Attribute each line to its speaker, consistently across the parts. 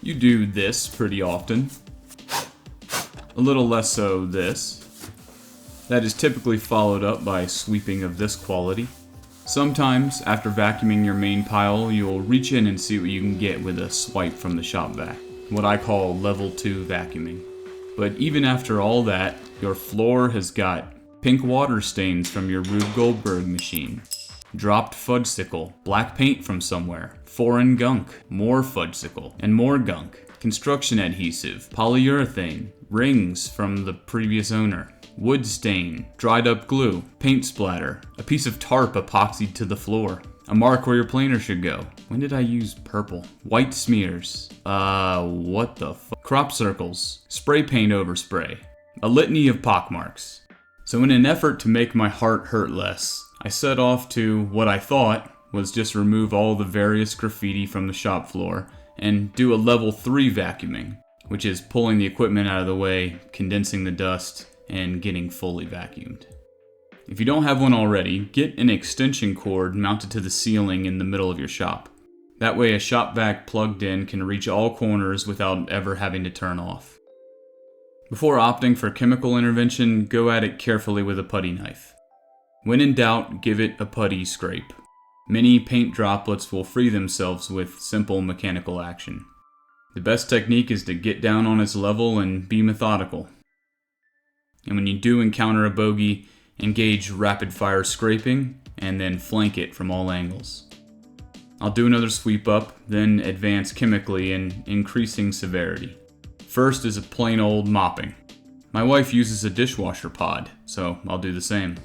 Speaker 1: You do this pretty often. A little less so this. That is typically followed up by sweeping of this quality. Sometimes, after vacuuming your main pile, you'll reach in and see what you can get with a swipe from the shop vac, what I call level 2 vacuuming. But even after all that, your floor has got pink water stains from your Rube Goldberg machine, dropped fudgesicle, black paint from somewhere, foreign gunk, more fudgesicle, and more gunk, construction adhesive, polyurethane, rings from the previous owner, wood stain, dried up glue, paint splatter, a piece of tarp epoxied to the floor, a mark where your planer should go. When did I use purple? White smears. What the fuck? Crop circles, spray paint overspray, a litany of pockmarks. So in an effort to make my heart hurt less, I set off to what I thought was just remove all the various graffiti from the shop floor and do a level 3 vacuuming, which is pulling the equipment out of the way, condensing the dust, and getting fully vacuumed. If you don't have one already, get an extension cord mounted to the ceiling in the middle of your shop. That way a shop vac plugged in can reach all corners without ever having to turn off. Before opting for chemical intervention, go at it carefully with a putty knife. When in doubt, give it a putty scrape. Many paint droplets will free themselves with simple mechanical action. The best technique is to get down on its level and be methodical. And when you do encounter a bogey, engage rapid fire scraping and then flank it from all angles. I'll do another sweep up, then advance chemically in increasing severity. First is a plain old mopping. My wife uses a dishwasher pod, so I'll do the same.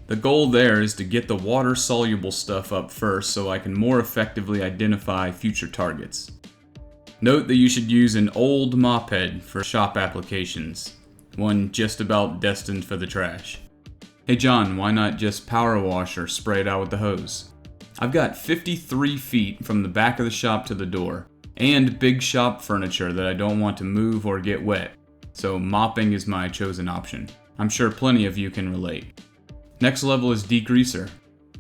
Speaker 1: The goal there is to get the water-soluble stuff up first so I can more effectively identify future targets. Note that you should use an old mop head for shop applications, one just about destined for the trash. Hey John, why not just power wash or spray it out with the hose? I've got 53 feet from the back of the shop to the door, and big shop furniture that I don't want to move or get wet, so mopping is my chosen option. I'm sure plenty of you can relate. Next level is degreaser.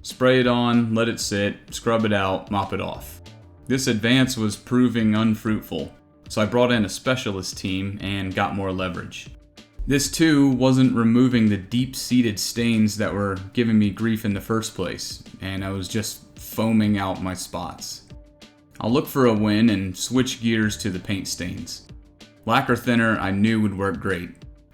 Speaker 1: Spray it on, let it sit, scrub it out, mop it off. This advance was proving unfruitful, so I brought in a specialist team and got more leverage. This too wasn't removing the deep-seated stains that were giving me grief in the first place, and I was just foaming out my spots. I'll look for a win and switch gears to the paint stains. Lacquer thinner I knew would work great.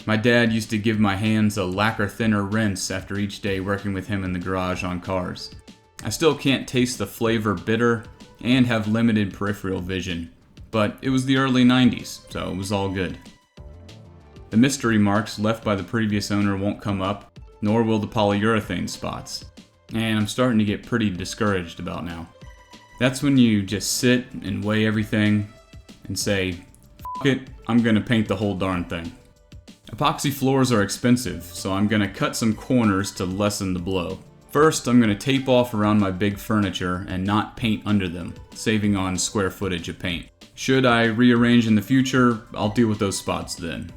Speaker 1: My dad used to give my hands a lacquer thinner rinse after each day working with him in the garage on cars. I still can't taste the flavor bitter and have limited peripheral vision, but it was the early 90s, so it was all good. The mystery marks left by the previous owner won't come up, nor will the polyurethane spots, and I'm starting to get pretty discouraged about now. That's when you just sit and weigh everything and say, "F it, I'm gonna paint the whole darn thing." Epoxy floors are expensive, so I'm gonna cut some corners to lessen the blow. First, I'm gonna tape off around my big furniture and not paint under them, saving on square footage of paint. Should I rearrange in the future, I'll deal with those spots then.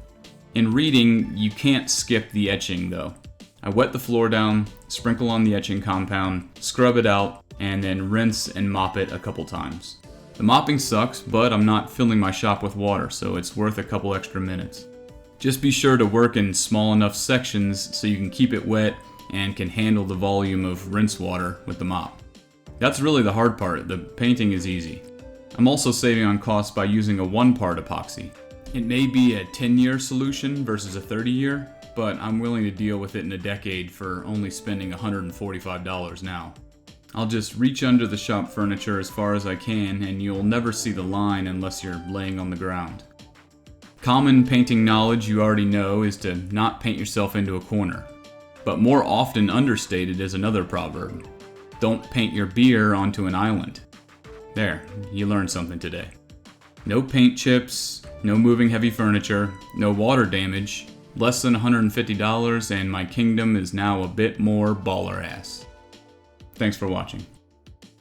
Speaker 1: In reading, you can't skip the etching though. I wet the floor down, sprinkle on the etching compound, scrub it out, and then rinse and mop it a couple times. The mopping sucks, but I'm not filling my shop with water, so it's worth a couple extra minutes. Just be sure to work in small enough sections so you can keep it wet and can handle the volume of rinse water with the mop. That's really the hard part, the painting is easy. I'm also saving on costs by using a 1-part epoxy. It may be a 10-year solution versus a 30-year, but I'm willing to deal with it in a decade for only spending $145 now. I'll just reach under the shop furniture as far as I can, and you'll never see the line unless you're laying on the ground. Common painting knowledge you already know is to not paint yourself into a corner. But more often understated is another proverb. Don't paint your beer onto an island. There, you learned something today. No paint chips, no moving heavy furniture, no water damage, less than $150, and my kingdom is now a bit more baller ass. Thanks for watching.